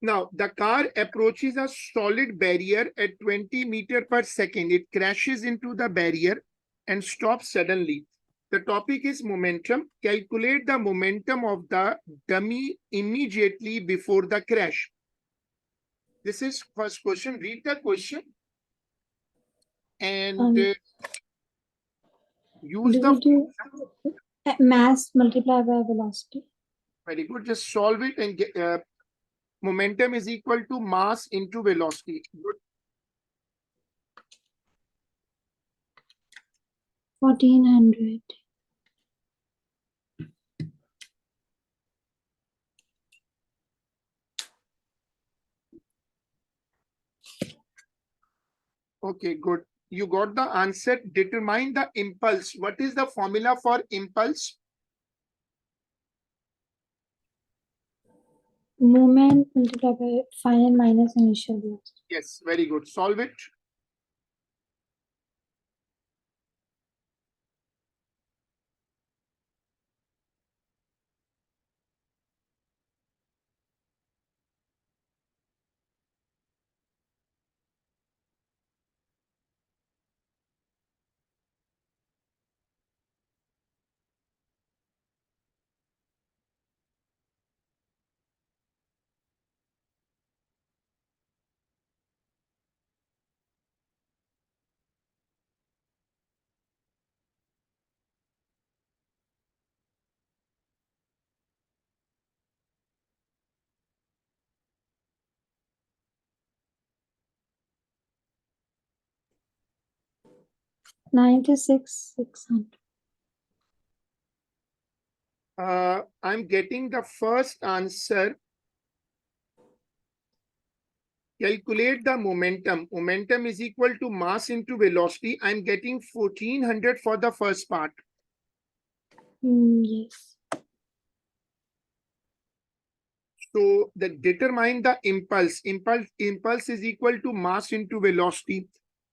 Now, the car approaches a solid barrier at 20 meters per second. It crashes into the barrier and stops suddenly. The topic is momentum. Calculate the momentum of the dummy immediately before the crash. This is first question. Read the question and use do we do mass multiplied by velocity? very good. Just solve it and get momentum is equal to mass into velocity. Good. 1400. Okay, good. You got the answer. Determine the impulse. What is the formula for impulse? Moment multiplied by final minus initial velocity. Yes, very good. Solve it. $96,600. I'm getting the first answer. Calculate the momentum. Momentum is equal to mass into velocity. I'm getting 1400 for the first part. Yes. So that determine the impulse. Impulse is equal to mass into velocity.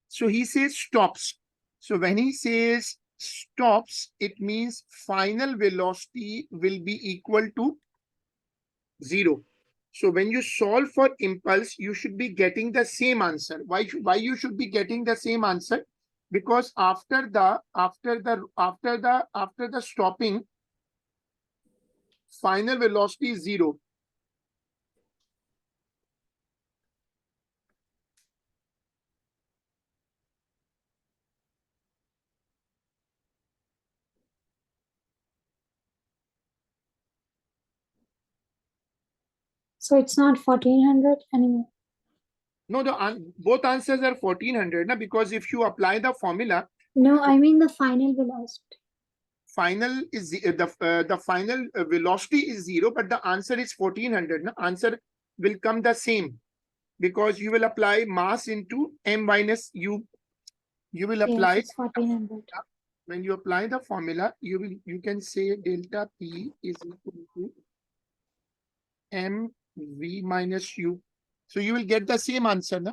So he says stops. So when he says stops, it means final velocity will be equal to 0. So when you solve for impulse, you should be getting the same answer. Why you should be getting the same answer? Because after the stopping, final velocity is 0. So it's not 1400 anymore. No, both answers are 1400 na, because if you apply the formula. No, I mean the final velocity. Final is the final velocity is 0, but the answer is 1400. Na? Answer will come the same because you will apply mass into m minus u. You will apply. Yes, it's 1400. When you apply the formula, you can say delta P is equal to mv minus u. So you will get the same answer. Na?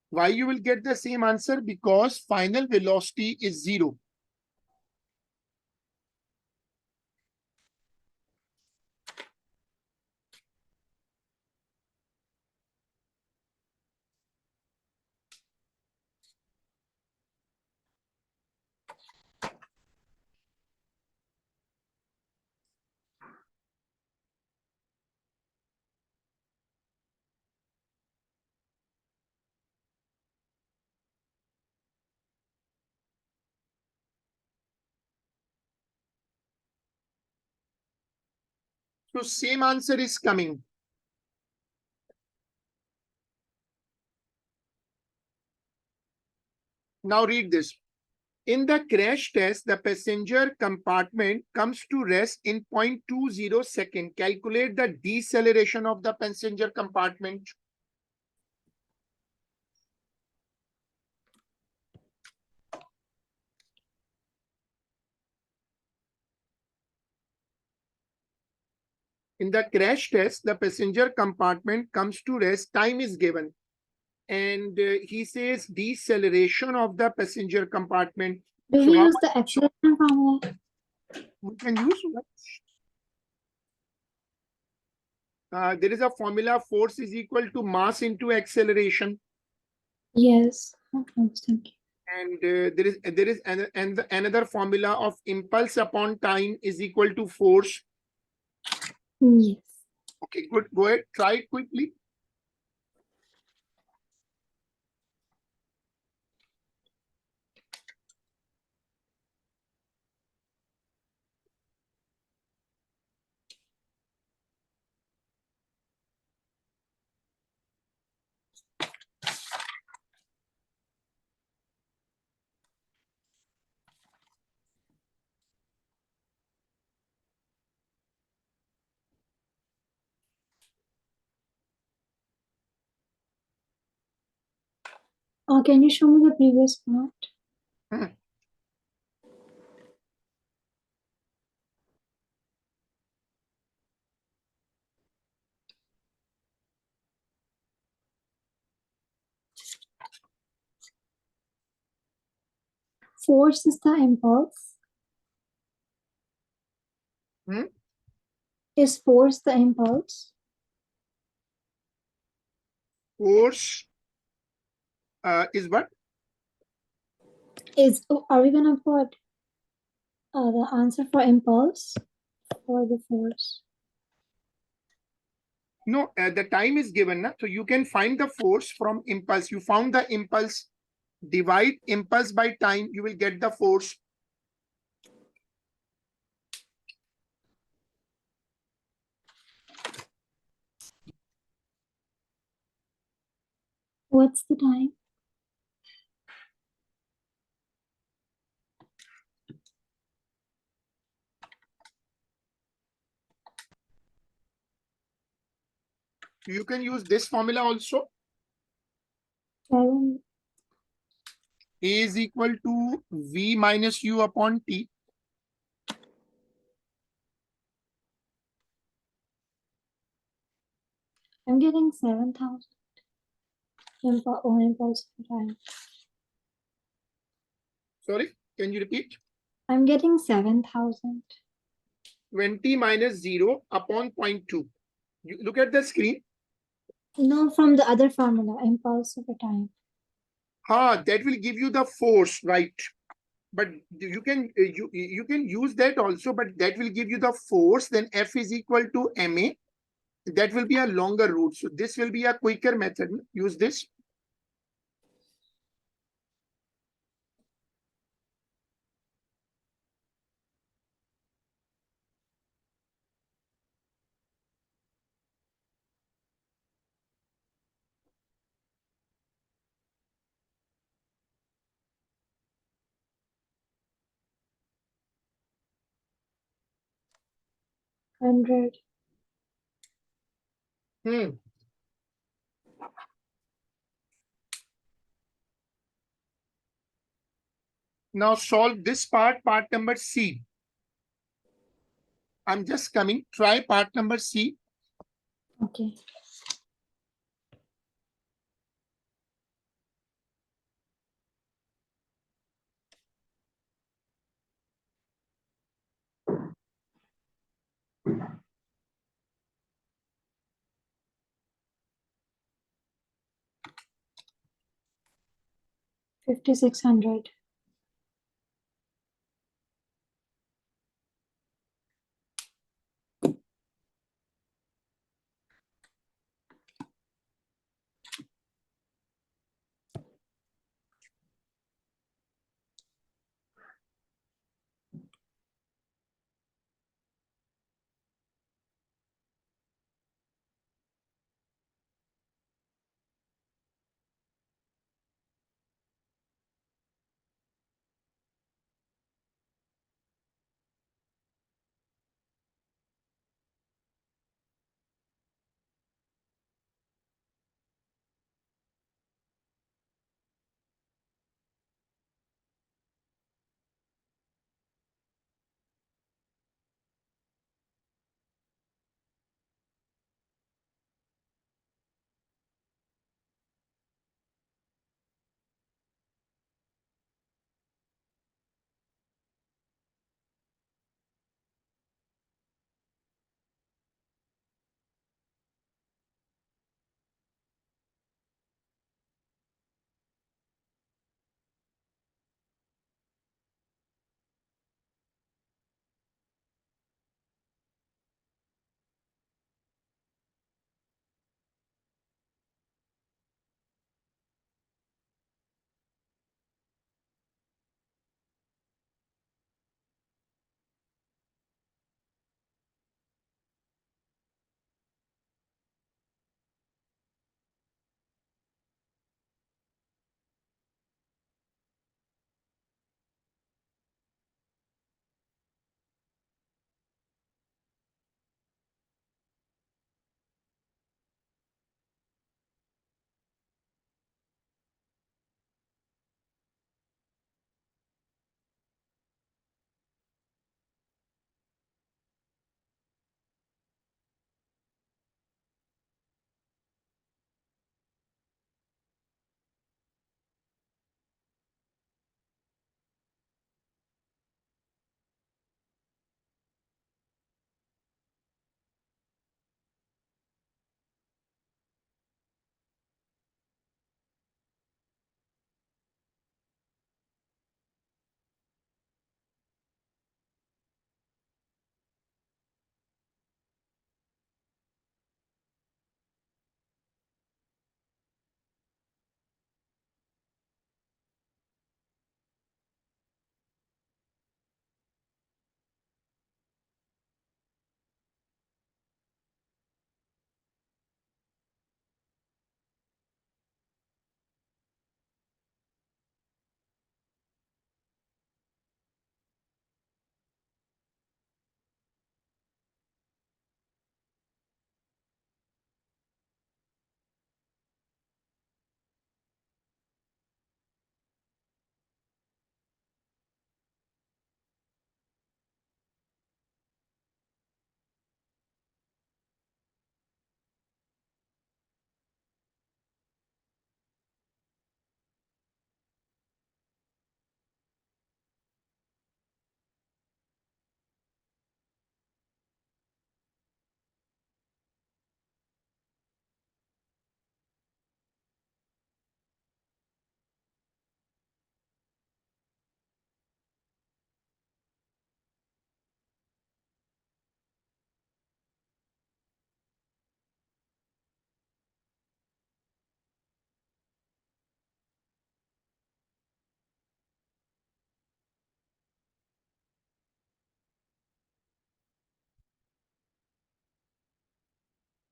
Why you will get the same answer? Because final velocity is 0. So same answer is coming. Now read this. In the crash test, the passenger compartment comes to rest in 0.20 second. Calculate the deceleration of the passenger compartment. In the crash test, the passenger compartment comes to rest. Time is given. And he says deceleration of the passenger compartment. Do we use the acceleration formula? We can use what? there is a formula, force is equal to mass into acceleration. Yes. Okay, I was thinking. And another formula of impulse upon time is equal to force. Yes. Okay, good. Go ahead. Try it quickly. Can you show me the previous part? Hmm. Force is the impulse. Hmm? Is force the impulse? Force is what? Are we gonna put the answer for impulse or the force? No, the time is given. Na? So you can find the force from impulse. You found the impulse. Divide impulse by time. You will get the force. What's the time? You can use this formula also. 7. A is equal to V minus U upon T. I'm getting 7,000. Impulse per time. Sorry, can you repeat? I'm getting 7,000. 20 minus 0 upon 0.2. You look at the screen. No, from the other formula, impulse over time. That will give you the force, right? But you can you can use that also, but that will give you the force. Then F is equal to ma. That will be a longer route. So this will be a quicker method. Use this. Hundred. Hmm. Now solve this part number C. I'm just coming. Try part number C. Okay. $5,600.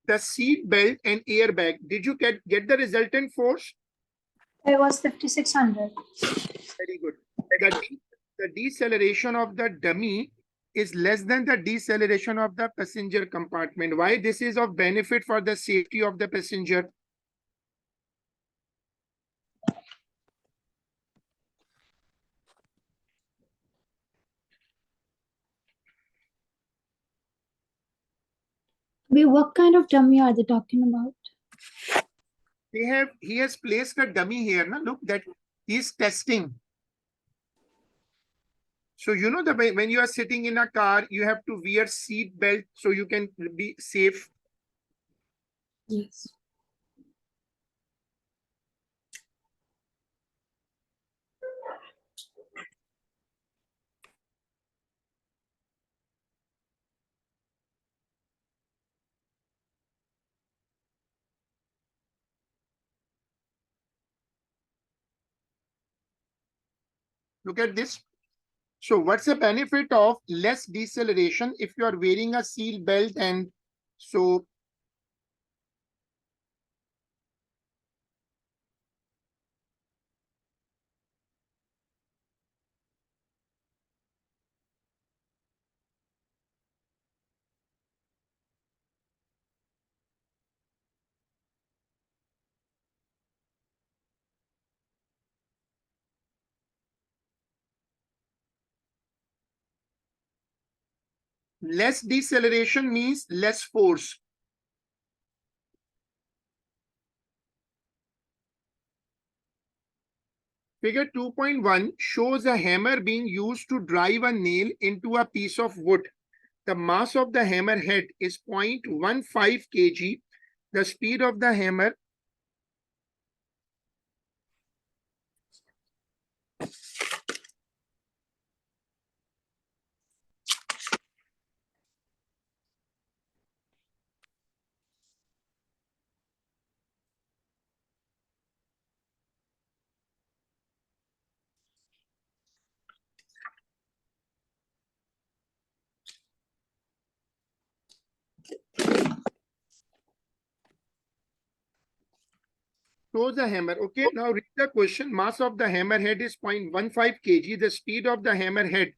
the seat belt and airbag. Did you get the resultant force? It was 5,600. Very good. The deceleration of the dummy is less than the deceleration of the passenger compartment. Why this is of benefit for the safety of the passenger? Wait, what kind of dummy are they talking about? He has placed a dummy here. Now look that he's testing. So you know that when you are sitting in a car, you have to wear seat belt so you can be safe. Yes. Look at this. So what's the benefit of less deceleration if you are wearing a seat belt? And so less deceleration means less force. Figure 2.1 shows a hammer being used to drive a nail into a piece of wood. The mass of the hammer head is 0.15 kg. The speed of the hammer shows the hammer. Okay, now read the question. Mass of the hammer head is 0.15 kg. The speed of the hammer head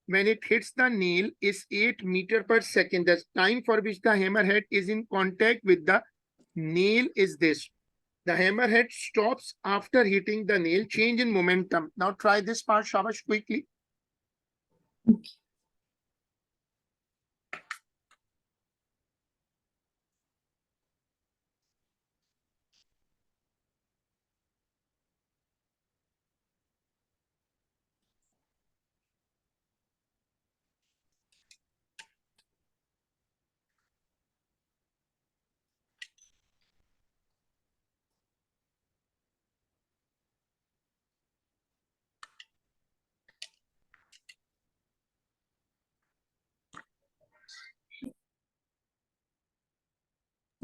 when it hits the nail is 8 meter per second. The time for which the hammerhead is in contact with the nail is this. The hammerhead stops after hitting the nail. Change in momentum. Now try this part, Shabash, quickly.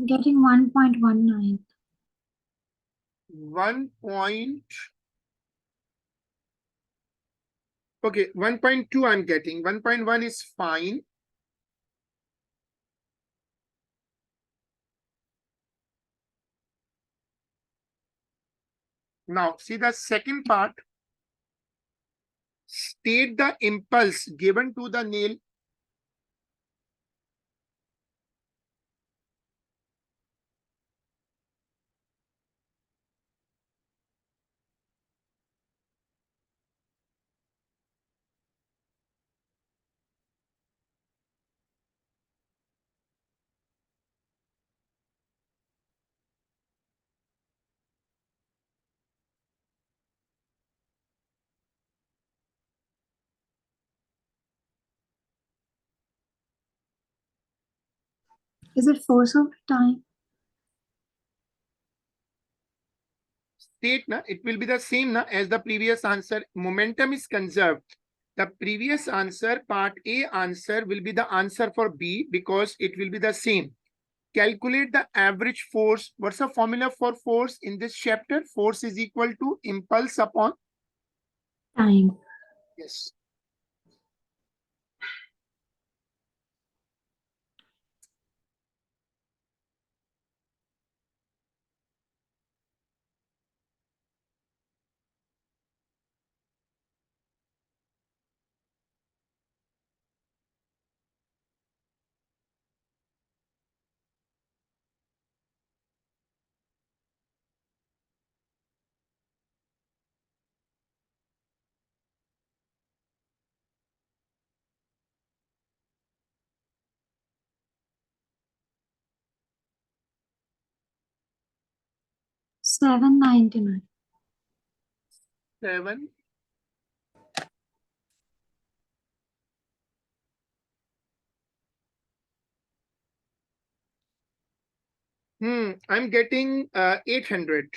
Getting 1.19. 1 point. Okay, 1.2 I'm getting. 1.1 is fine. Now, see the second part. State the impulse given to the nail. Is it force over time? State, na, it will be the same na, as the previous answer. Momentum is conserved. The previous answer, part A answer, will be the answer for B because it will be the same. Calculate the average force. What's the formula for force in this chapter? Force is equal to impulse upon Time. yes. 799. 7. I'm getting 800.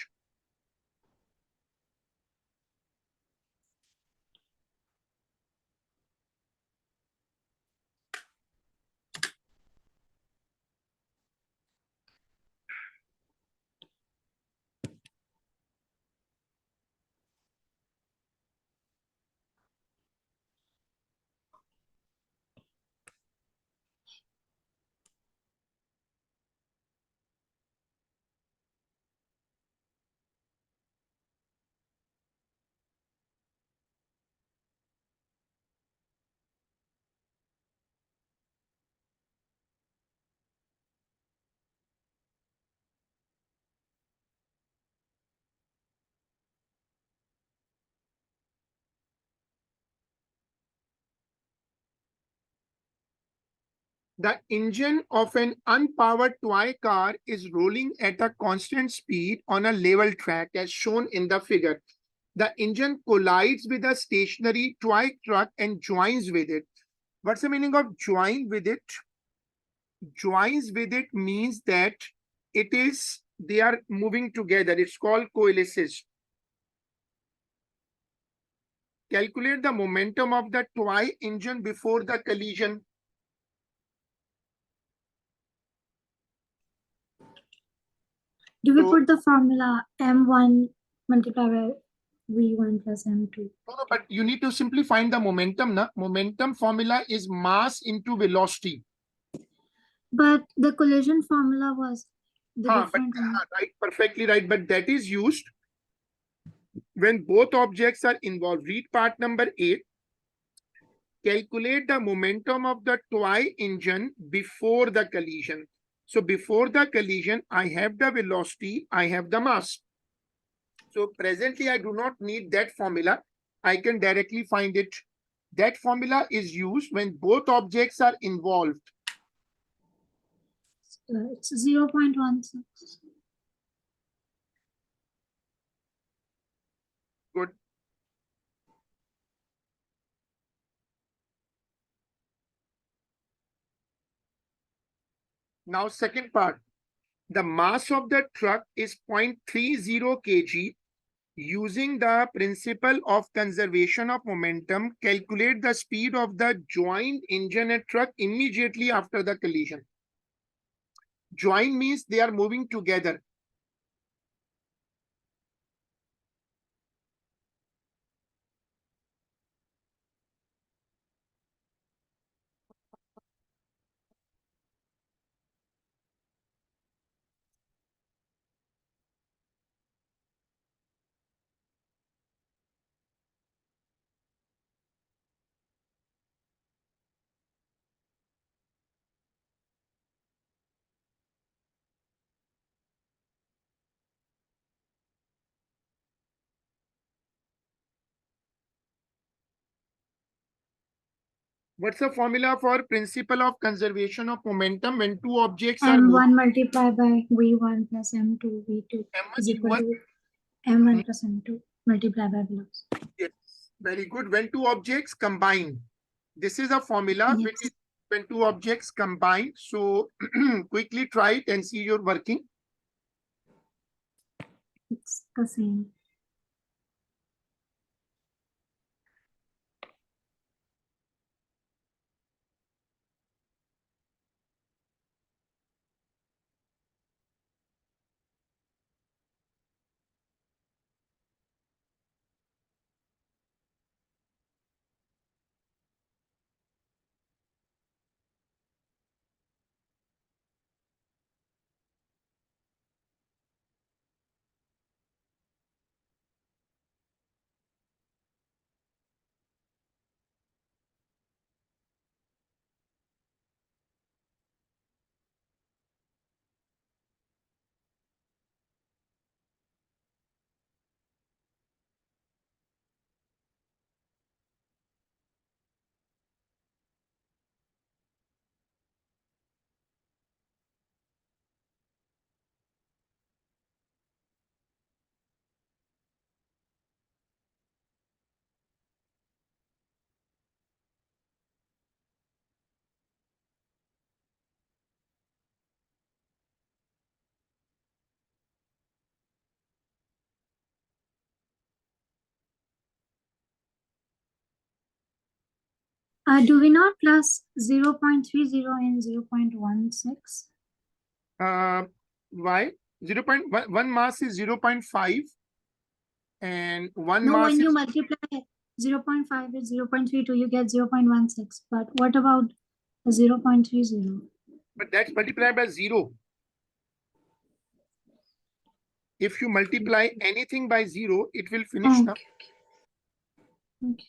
The engine of an unpowered toy car is rolling at a constant speed on a level track as shown in the figure. The engine collides with a stationary toy truck and joins with it. What's the meaning of join with it? Joins with it means that they are moving together. It's called coalesces. Calculate the momentum of the toy engine before the collision. Do we So, put the formula M1 multiplied by V1 plus M2? no, but you need to simply find the momentum. Na? Momentum formula is mass into velocity. But the collision formula was the different one. Right, perfectly right. But that is used when both objects are involved. Read part number 8. Calculate the momentum of the toy engine before the collision. So before the collision, I have the velocity, I have the mass. So presently, I do not need that formula. I can directly find it. That formula is used when both objects are involved. It's 0.16. Good. Now, second part. The mass of the truck is 0.30 kg. Using the principle of conservation of momentum, calculate the speed of the joined engine and truck immediately after the collision. Join means they are moving together. What's the formula for principle of conservation of momentum when two objects are moving? M1 multiplied by V1 plus M2 V2 is equal to M1 plus M2 multiplied by velocity. Yes, very good. When two objects combine, this is a formula which is when two objects combine. So quickly try it and see your working. It's the same. Do we not plus 0.30 and 0.16? Why? 0.1 mass is 0.5 and one No, mass when you is multiply 0.5 with 0.32, you get 0.16. But what about 0.30? but that's multiplied by 0. If you multiply anything by 0, it will finish now. Okay. Okay.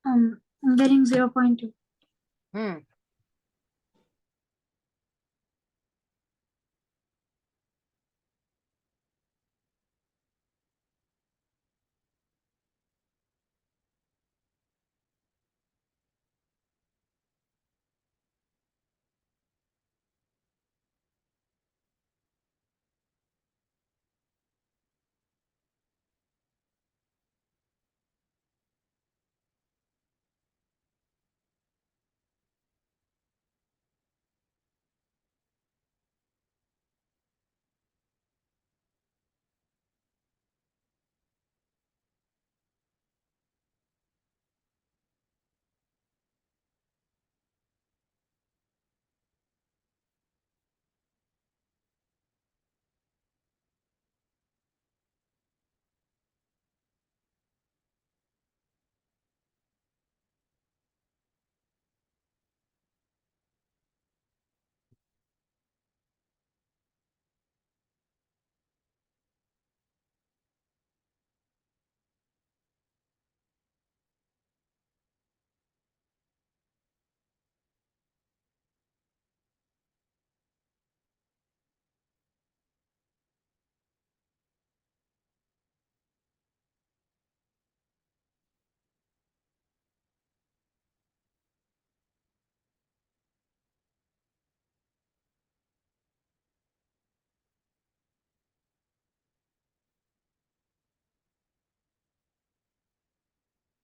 I'm getting 0.2. Hmm.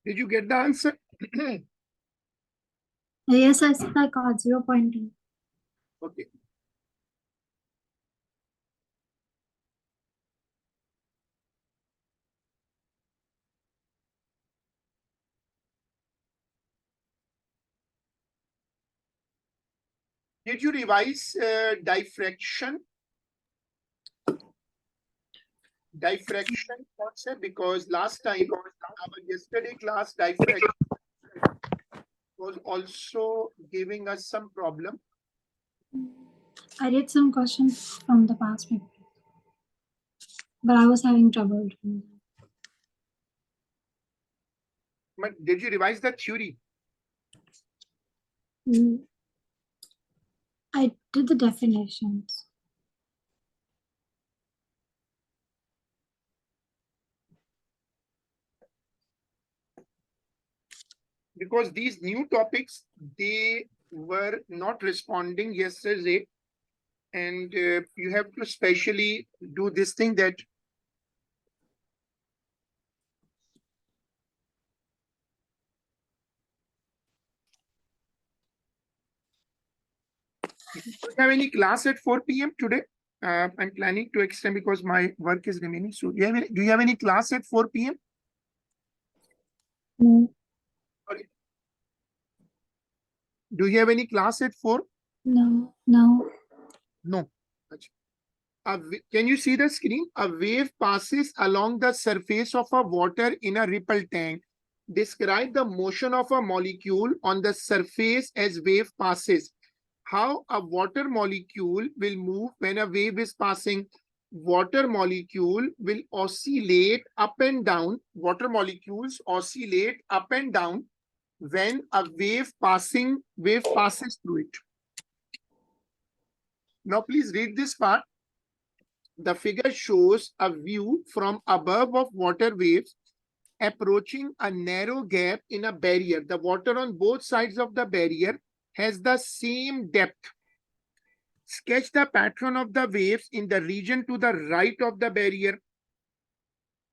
Did you get the answer? Yes, I said I got 0.2. Okay. Did you revise diffraction? Diffraction concept, because last time our yesterday class diffraction was also giving us some problem. I did some questions from the past paper, but I was having trouble doing But did you revise the theory? that. I did the definitions. Because these new topics, they were not responding yesterday, and you have to specially do this thing that do you have any class at 4 p.m. today? I'm planning to extend because my work is remaining. So do you have any class at 4 p.m.? No, Sorry. Do you have any class at 4? no. No. Can you see the screen? A wave passes along the surface of a water in a ripple tank. Describe the motion of a molecule on the surface as wave passes. How a water molecule will move when a wave is passing. Water molecule will oscillate up and down. Water molecules oscillate up and down when a wave passes through it. Now please read this part. The figure shows a view from above of water waves approaching a narrow gap in a barrier. The water on both sides of the barrier has the same depth. Sketch the pattern of the waves in the region to the right of the barrier.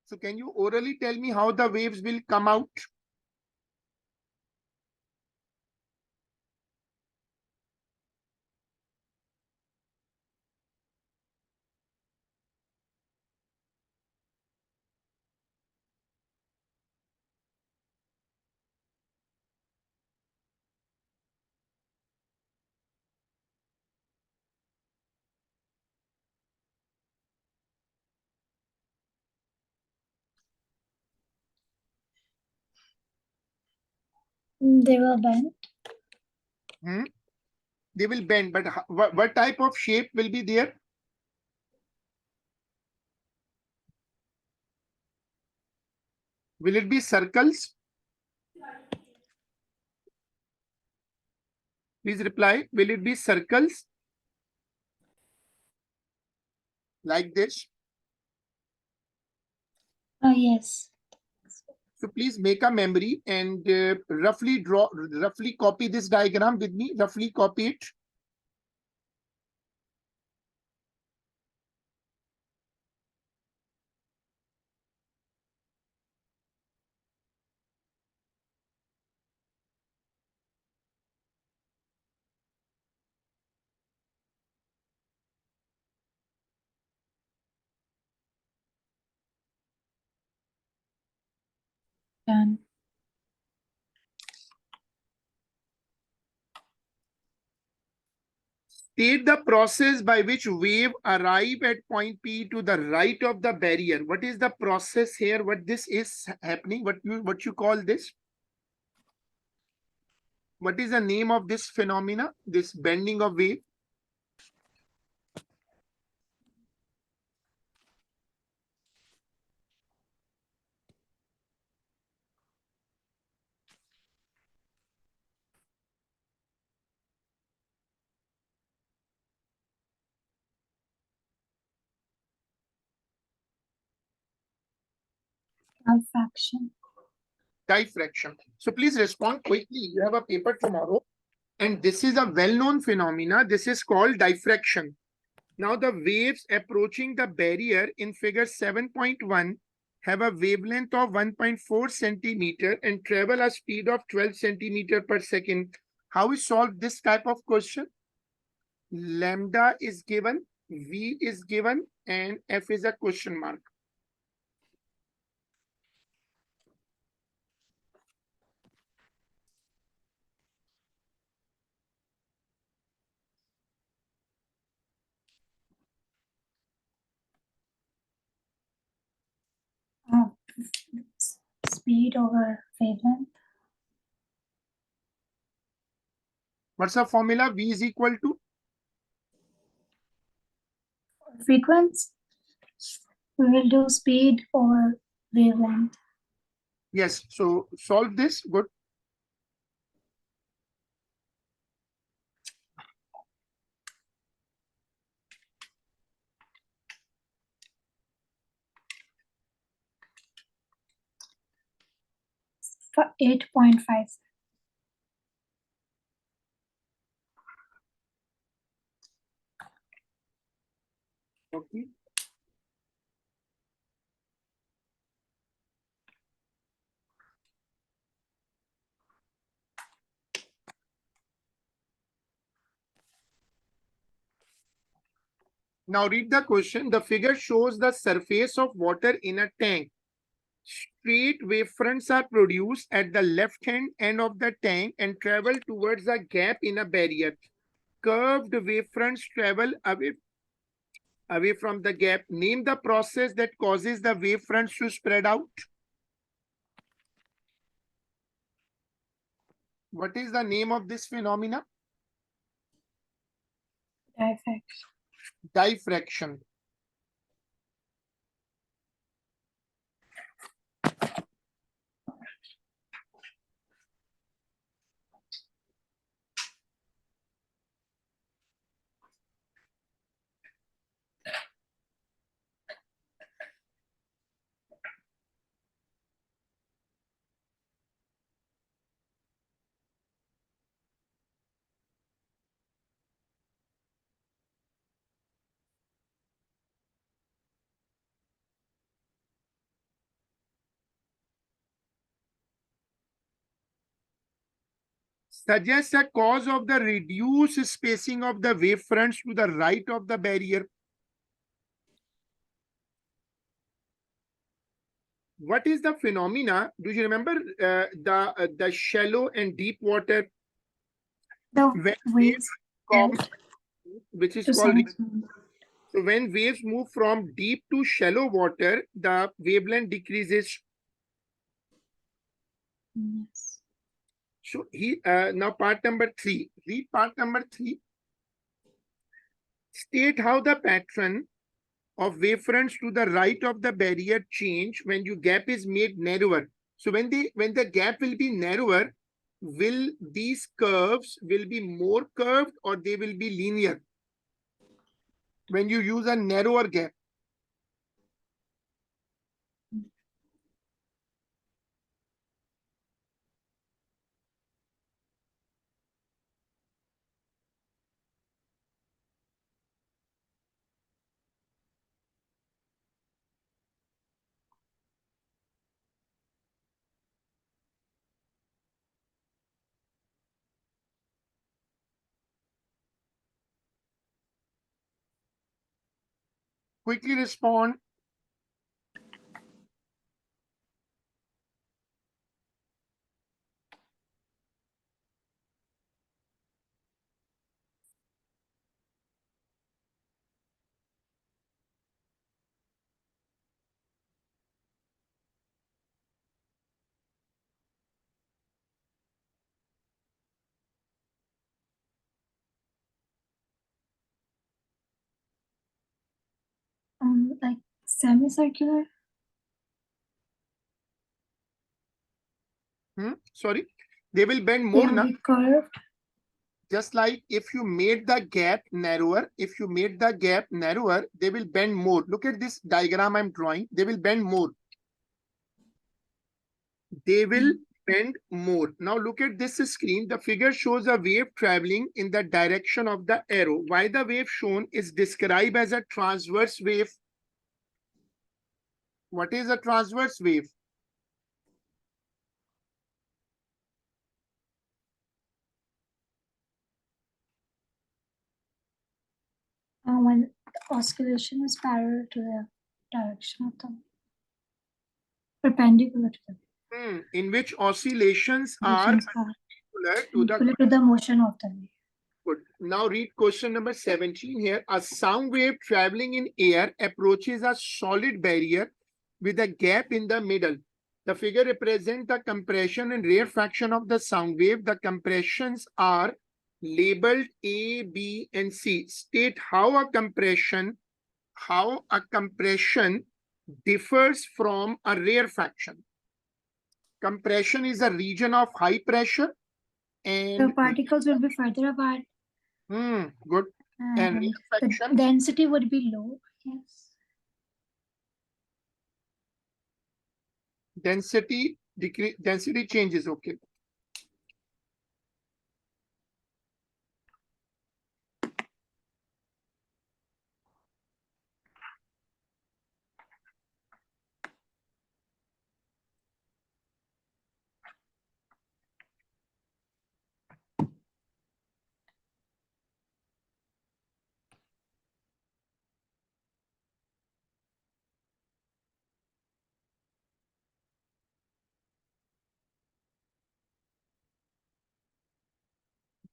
So can you orally tell me how the waves will come out? They will bend. They will bend, but what type of shape will be there? Will it be circles? Please reply. Will it be circles like this? Oh, yes. So please make a memory and roughly copy this diagram with me. Roughly copy it. Done. State the process by which wave arrive at point P to the right of the barrier. What is the process here? What this is happening? What you call this? What is the name of this phenomena? This bending of wave? Diffraction. Diffraction. So please respond quickly. You have a paper tomorrow. And this is a well-known phenomena. This is called diffraction. Now the waves approaching the barrier in figure 7.1 have a wavelength of 1.4 centimeter and travel a speed of 12 centimeter per second. How we solve this type of question? Lambda is given, V is given, and F is a question mark. Oh, speed over wavelength. What's the formula? V is equal to? Frequency. We will do speed over wavelength. Yes. So solve this. Good. For 8.5. Okay. Now read the question. The figure shows the surface of water in a tank. Straight wavefronts are produced at the left-hand end of the tank and travel towards a gap in a barrier. Curved wavefronts travel away from the gap. Name the process that causes the wavefronts to spread out. What is the name of this phenomena? Diffraction. Diffraction. Suggests a cause of the reduced spacing of the wavefronts to the right of the barrier. What is the phenomena? Do you remember the shallow and deep water? The When waves come, bend which is to called. some. So when waves move from deep to shallow water, the wavelength decreases. Yes. So now part number 3. Read part number 3. State how the pattern of wavefronts to the right of the barrier change when your gap is made narrower. So when the gap will be narrower, will these curves will be more curved or they will be linear when you use a narrower gap? Quickly respond. Like semicircular. Sorry, they will bend They more will now. be curved. Just like if you made the gap narrower, they will bend more. Look at this diagram I'm drawing. They will bend more. They will bend more. Now look at this screen. The figure shows a wave traveling in the direction of the arrow. Why the wave shown is described as a transverse wave? What is a transverse wave? When the oscillation is parallel to the direction of the perpendicular to the In which oscillations are oscillations are perpendicular to the equal to the motion of the wave. Good. Now read question number 17 here. A sound wave traveling in air approaches a solid barrier with a gap in the middle. The figure represents the compression and rarefaction of the sound wave. The compressions are labeled A, B, and C. State how a compression differs from a rarefaction. Compression is a region of high pressure The and particles will be further apart. good. And The rarefaction density would be low. Yes. density changes. Okay.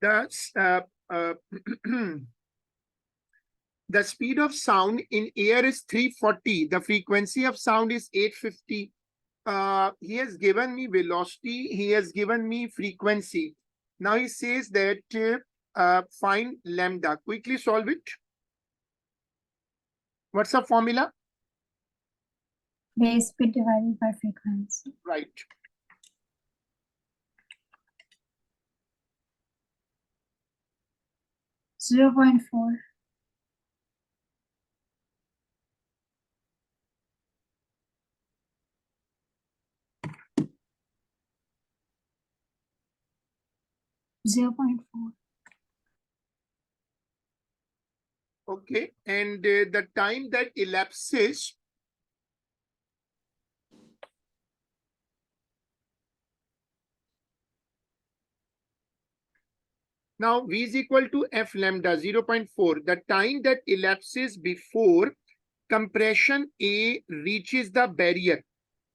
That's the speed of sound in air is 340. The frequency of sound is 850. He has given me velocity. He has given me frequency. Now he says that find lambda. Quickly solve it. What's the formula? Base speed divided by frequency. Right. 0.4. 0.4. Okay. And the time that elapses now V is equal to F lambda 0.4. The time that elapses before compression A reaches the barrier.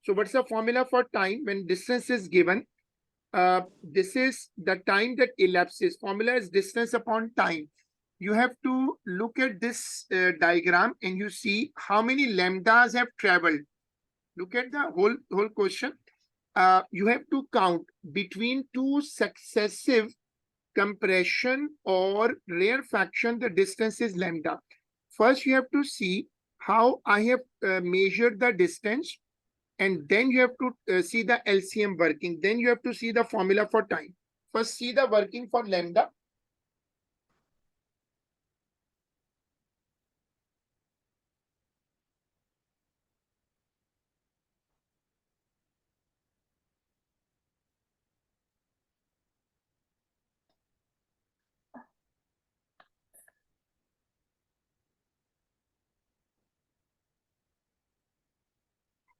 So what's the formula for time when distance is given? This is the time that elapses. Formula is distance upon time. You have to look at this diagram and you see how many lambdas have traveled. Look at the whole question. you have to count between two successive compression or rarefaction, the distance is lambda. First, you have to see how I have measured the distance, and then you have to see the LCM working. Then you have to see the formula for time. First, see the working for lambda.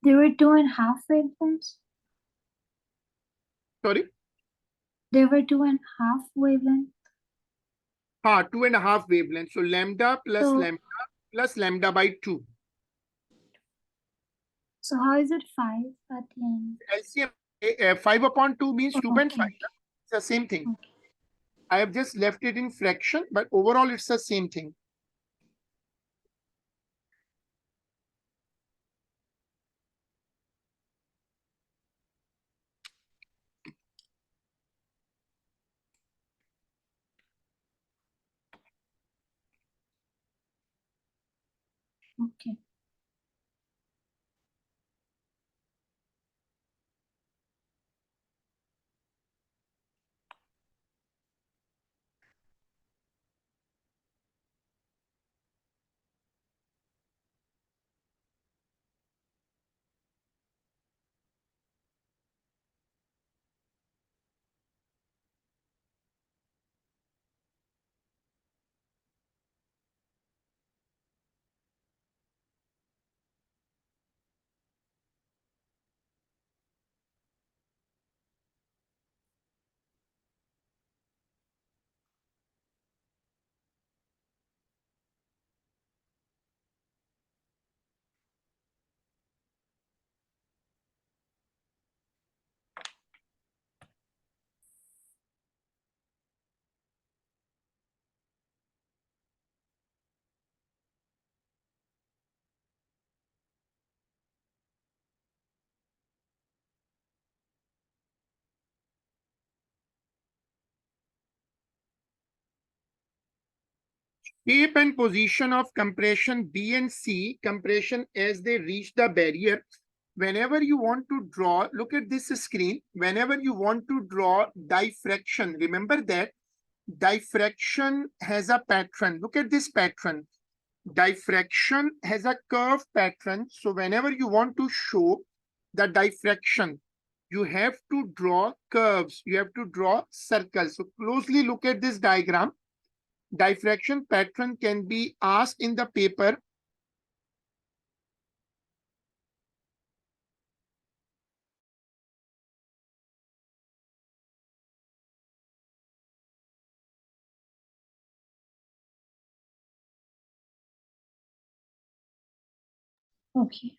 There were 2.5 wavelengths. Sorry. There were 2.5 wavelengths. 2.5 wavelengths. So lambda plus So, lambda plus lambda by 2. so how is it 5 at the end? LCM 5 upon 2 means Oh, 2.5. okay. It's the same thing. Okay. I have just left it in fraction, but overall it's the same thing. Okay. Shape and position of compression B and C, compression as they reach the barrier. Whenever you want to draw, look at this screen. Whenever you want to draw diffraction, remember that diffraction has a pattern. Look at this pattern. Diffraction has a curved pattern. So whenever you want to show the diffraction, you have to draw curves. You have to draw circles. So closely look at this diagram. Diffraction pattern can be asked in the paper. Okay.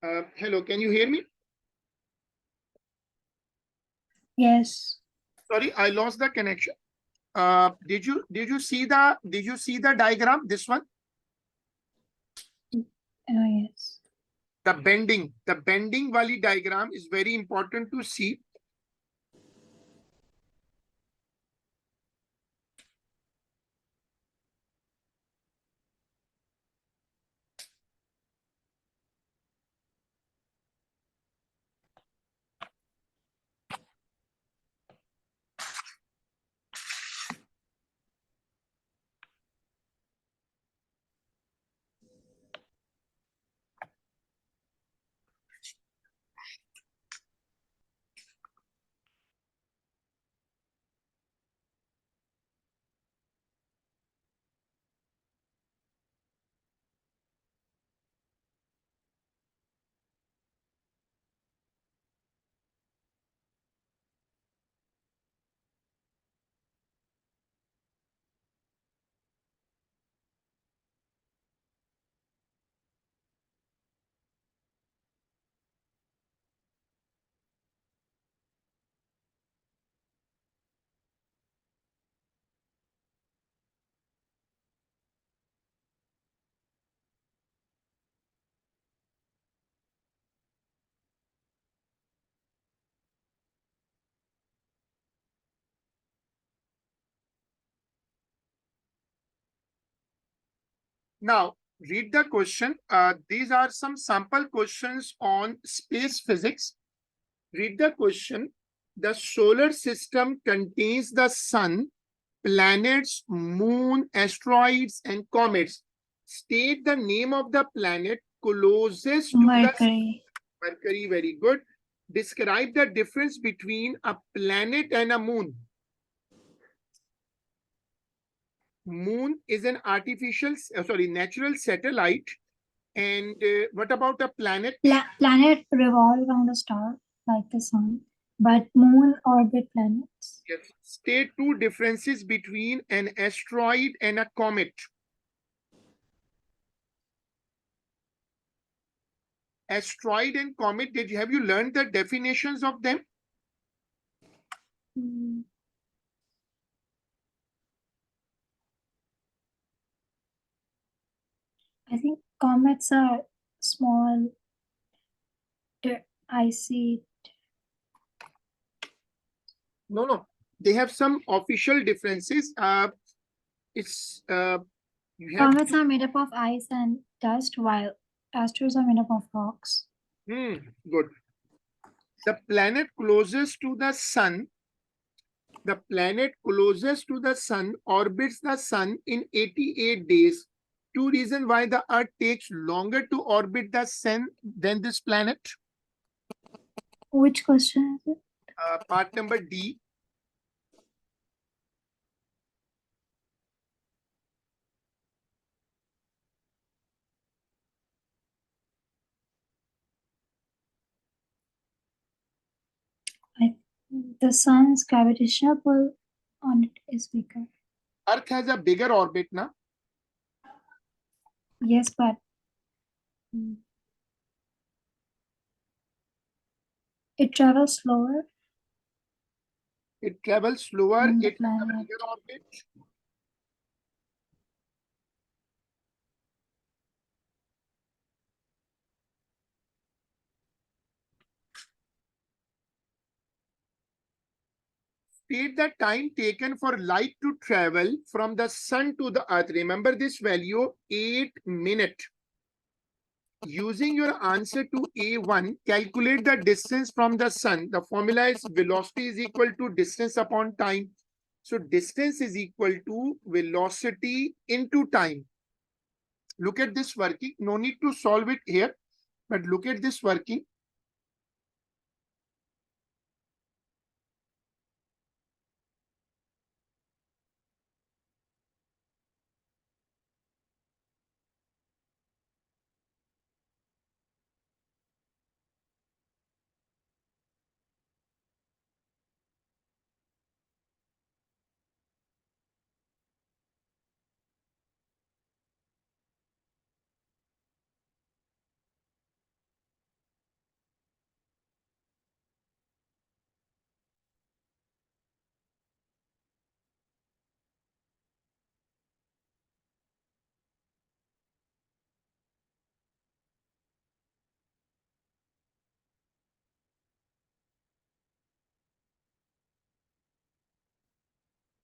Hello, can you hear me? Yes. Sorry, I lost the connection. Did you see the diagram? This one, Yes. the bending wali diagram is very important to see. Now, read the question. These are some sample questions on space physics. Read the question. The solar system contains the sun, planets, moon, asteroids, and comets. State the name of the planet closest to the Mercury. Mercury. Very good. Describe the difference between a planet and a moon. Moon is an natural satellite. And what about a planet? Planet revolve around a star like the sun, but moon orbit planets. Yes. State two differences between an asteroid and a comet. Asteroid and comet, have you learned the definitions of them? Mm, I think comets are small, icy. No. They have some official differences. It's you have Comets are made up of ice and dust, while asteroids are made up of rocks. good. The planet closest to the sun, orbits the sun in 88 days. Two reasons why the Earth takes longer to orbit the sun than this planet. Which question is it? Part number D. I, the sun's gravitational pull on it is weaker. Earth has a bigger orbit now. Yes, but mm, it travels slower It travels slower. than the It has a planet. bigger orbit. State the time taken for light to travel from the sun to the earth. Remember this value, 8 minutes. Using your answer to A1, calculate the distance from the sun. The formula is velocity is equal to distance upon time. So distance is equal to velocity into time. Look at this working. No need to solve it here, but look at this working.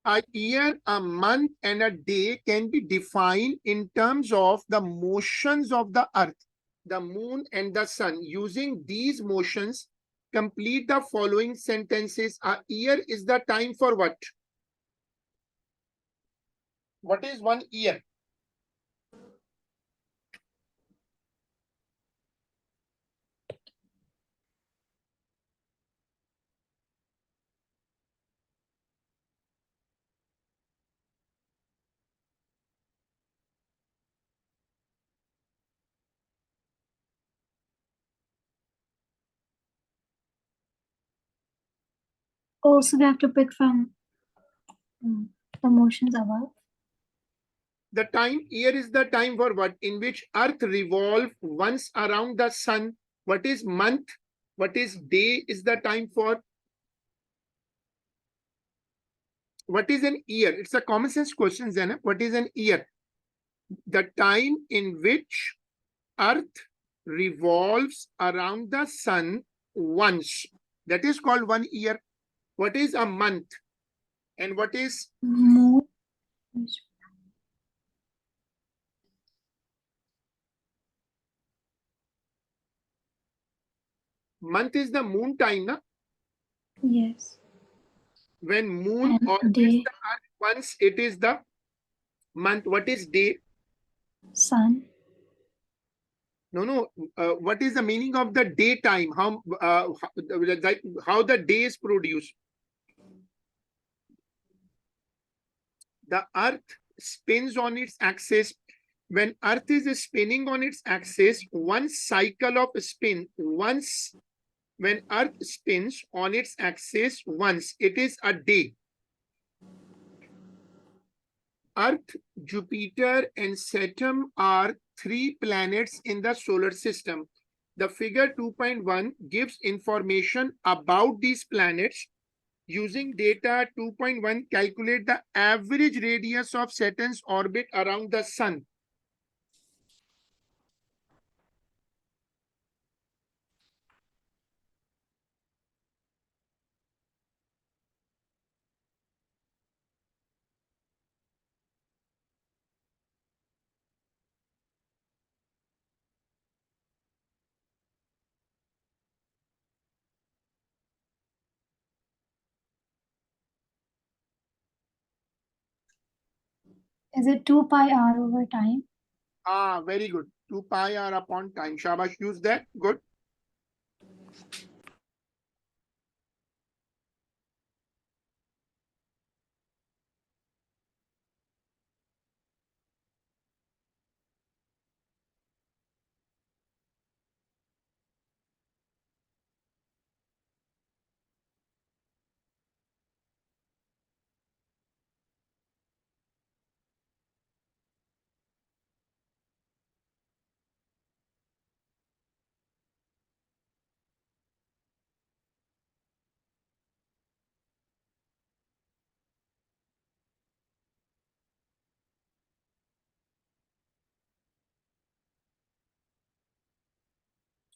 A year, a month, and a day can be defined in terms of the motions of the earth, the moon, and the sun. Using these motions, complete the following sentences. A year is the time for what? What is 1 year? Oh, so we have to pick from the motions above. The time year is the time for what? In which earth revolve once around the sun. What is month? What is day is the time for? What is an year? It's a common sense question, Zainab. What is an year? The time in which earth revolves around the sun once. That is called 1 year. What is a month? And what is Moon. month is the moon time, na? Yes. When moon And orbits day. the earth once, it is the month. What is day? Sun. No. What is the meaning of the daytime? How the day is produced? The earth spins on its axis. When earth is spinning on its axis, one cycle of spin, once when earth spins on its axis once, it is a day. Earth, Jupiter, and Saturn are 3 planets in the solar system. The figure 2.1 gives information about these planets. Using data 2.1, calculate the average radius of Saturn's orbit around the sun. Is it 2 pi r over time? Very good. 2 pi r upon time. Shabash, use that. Good.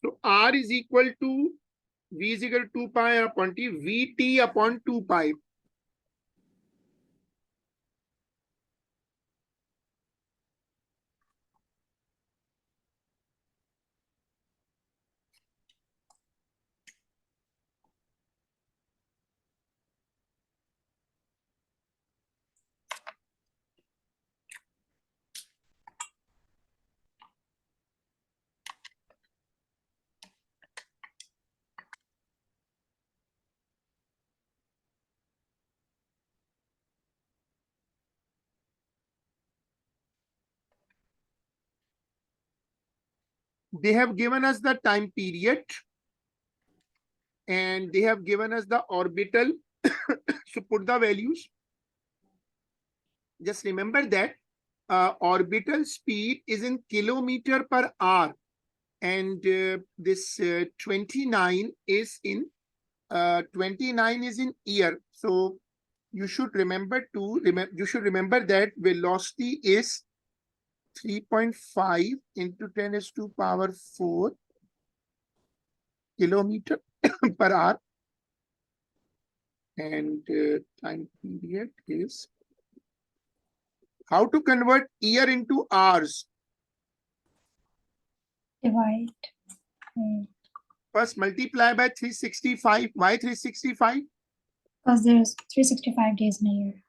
So R is equal to V is equal to 2 pi r upon T, Vt upon 2 pi. They have given us the time period and they have given us the orbital. So put the values. Just remember that orbital speed is in kilometer per hour, and this 29 is in 29 is in year. So you should remember that velocity is 3.5 into 10 is to power 4 kilometer per hour. And time period is how to convert year into hours. Divide. First multiply by 365. Why 365? Because there's 365 days in a year.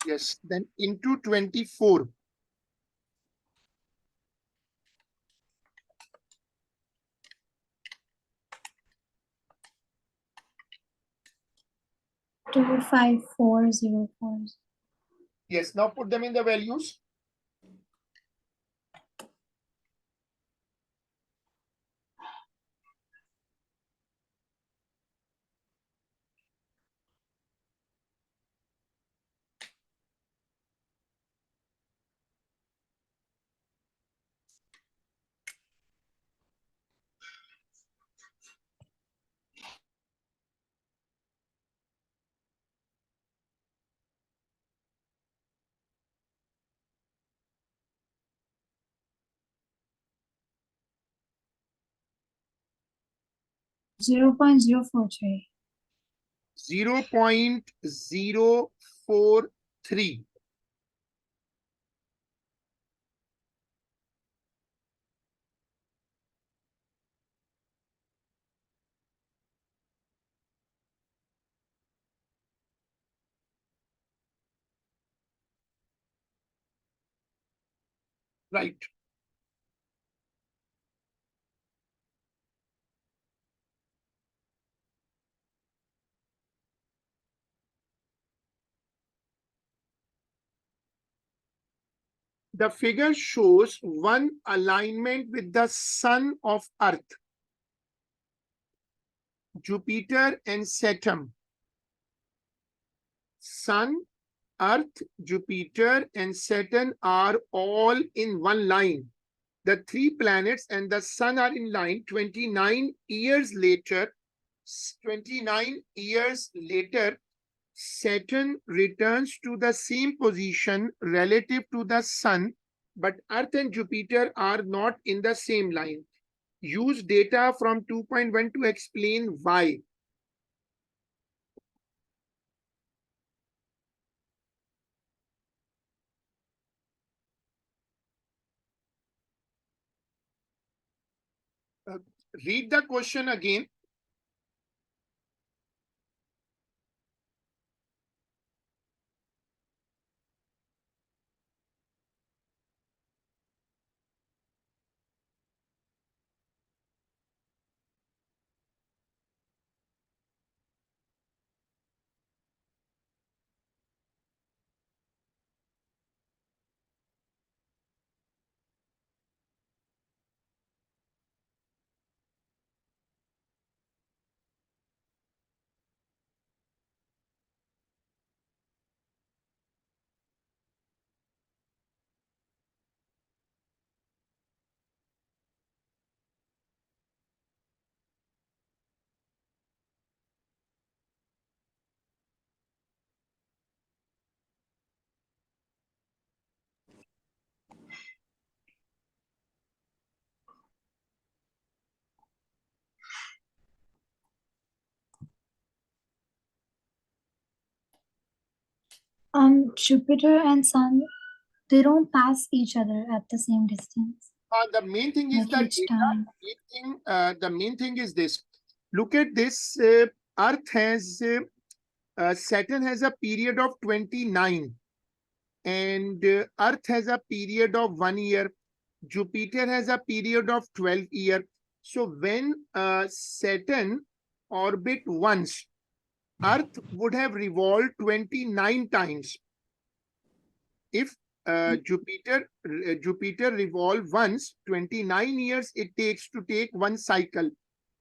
Yes, then into 24. Two, 5, 4, 0, 4. Yes, now put them in the values. Zero point zero four three. 0.043. Right. The figure shows one alignment with the sun of Earth, Jupiter and Saturn. Sun, Earth, Jupiter and Saturn are all in one line. The three planets and the sun are in line. 29 years later, 29 years later, Saturn returns to the same position relative to the sun, but Earth and Jupiter are not in the same line. Use data from 2.1 to explain why. Uh, Read the question again. Jupiter and Sun, they don't pass each other at the same distance. The main thing is Like the each data. time. The main thing is this. Look at this. Earth has Saturn has a period of 29, and Earth has a period of 1 year. Jupiter has a period of 12 years. So when Saturn orbit once, Earth would have revolved 29 times. If Jupiter revolve once, 29 years it takes to take one cycle.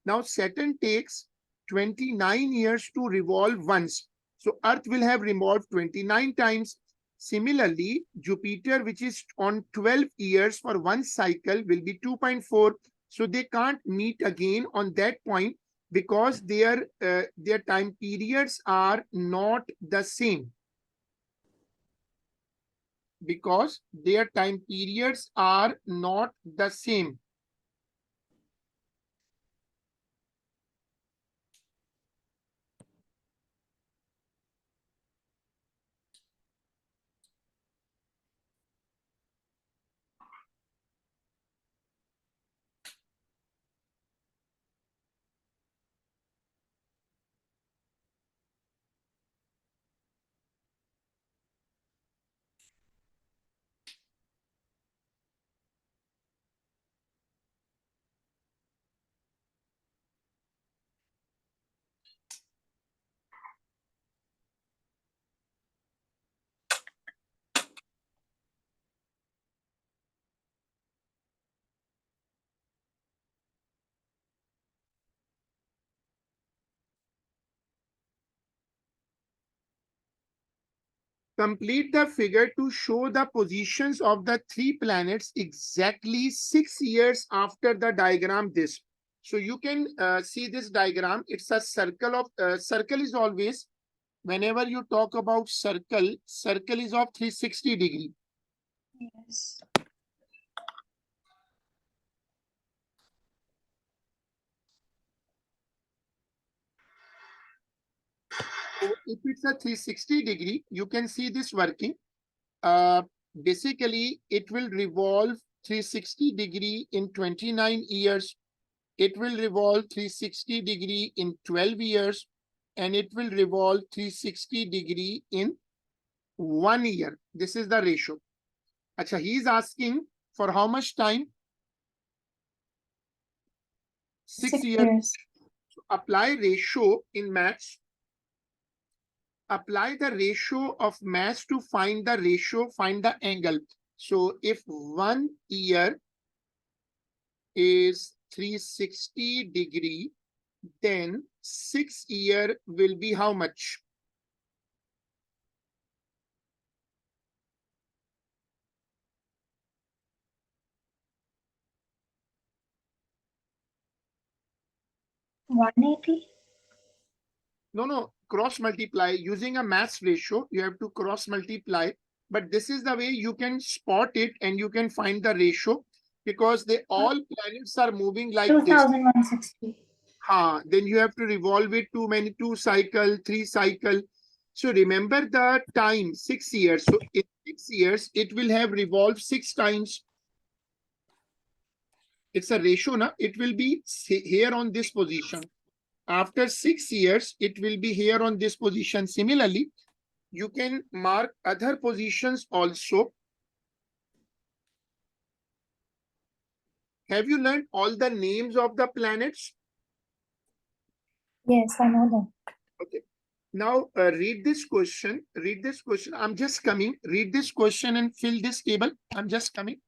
Now Saturn takes 29 years to revolve once. So Earth will have revolved 29 times. Similarly, Jupiter, which is on 12 years for one cycle, will be 2.4. So they can't meet again on that point because their time periods are not the same. Because their time periods are not the same. Complete the figure to show the positions of the three planets exactly 6 years after the diagram this. So you can see this diagram. It's a circle of circle is always, whenever you talk about circle, circle is of 360 degree. Yes. So if it's a 360 degree, you can see this working. Uh, Basically, it will revolve 360 degree in 29 years. It will revolve 360 degree in 12 years, and it will revolve 360 degree in 1 year. This is the ratio. Acha, he is asking for how much time? 6 6 years. years. So apply ratio in maths. Apply the ratio of mass to find the ratio, find the angle. So if 1 year is 360 degree, then 6 year will be how much? $180. No, cross multiply using a mass ratio. You have to cross multiply, but this is the way you can spot it and you can find the ratio, because they all planets are moving like this. 2160. Then you have to revolve it two cycle, three cycle. So remember the time, 6 years. So in 6 years, it will have revolved 6 times. It's a ratio, na? It will be here on this position. After 6 years, it will be here on this position. Similarly, you can mark other positions also. Have you learned all the names of the planets? Yes, I know that. Okay. Now read this question. Read this question. I'm just coming. Read this question and fill this table. I'm just coming.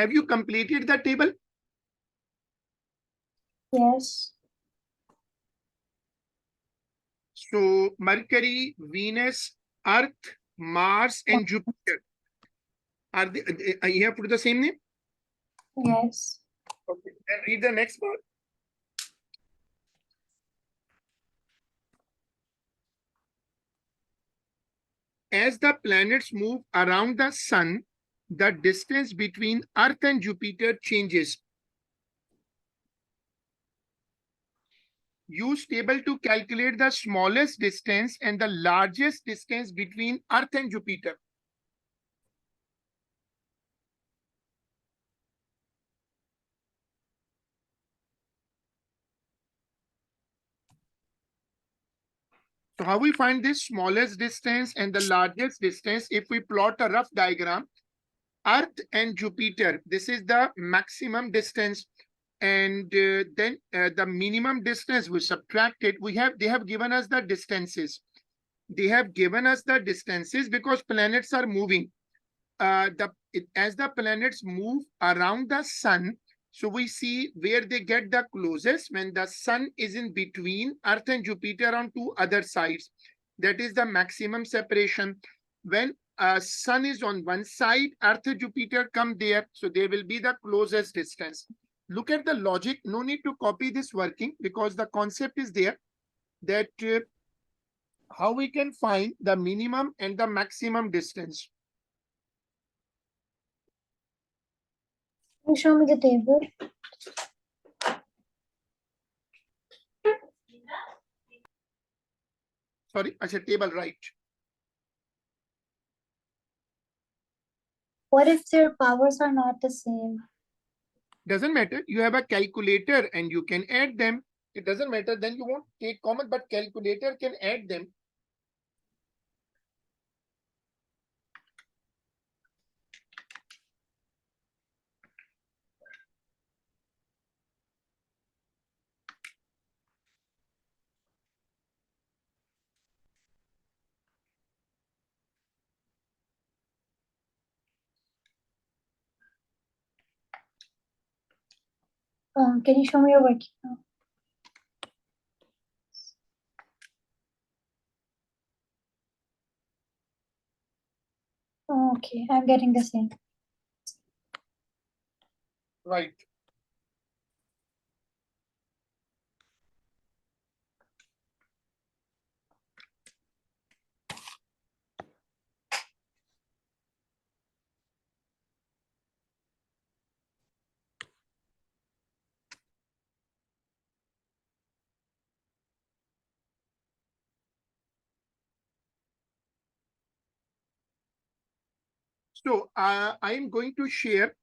Have you completed the table? Yes. So Mercury, Venus, Earth, Mars, and Jupiter. Are they, you have put the same name? Yes. Okay. Then read the next part. As the planets move around the sun, the distance between Earth and Jupiter changes. Use table to calculate the smallest distance and the largest distance between Earth and Jupiter. So how we find this smallest distance and the largest distance? If we plot a rough diagram, Earth and Jupiter, this is the maximum distance, and then the minimum distance we subtract it. They have given us the distances. They have given us the distances because planets are moving. As the planets move around the sun, so we see where they get the closest when the sun is in between Earth and Jupiter on two other sides. That is the maximum separation. When sun is on one side, Earth and Jupiter come there, so there will be the closest distance. Look at the logic. No need to copy this working because the concept is there that how we can find the minimum and the maximum distance. Can you show me the table? Sorry, acha, table, right. What if their powers are not the same? Doesn't matter. You have a calculator and you can add them. It doesn't matter. Then you won't take common, but calculator can add them. Can you show me your work now? Okay, I'm getting the same. Right. So I am going to share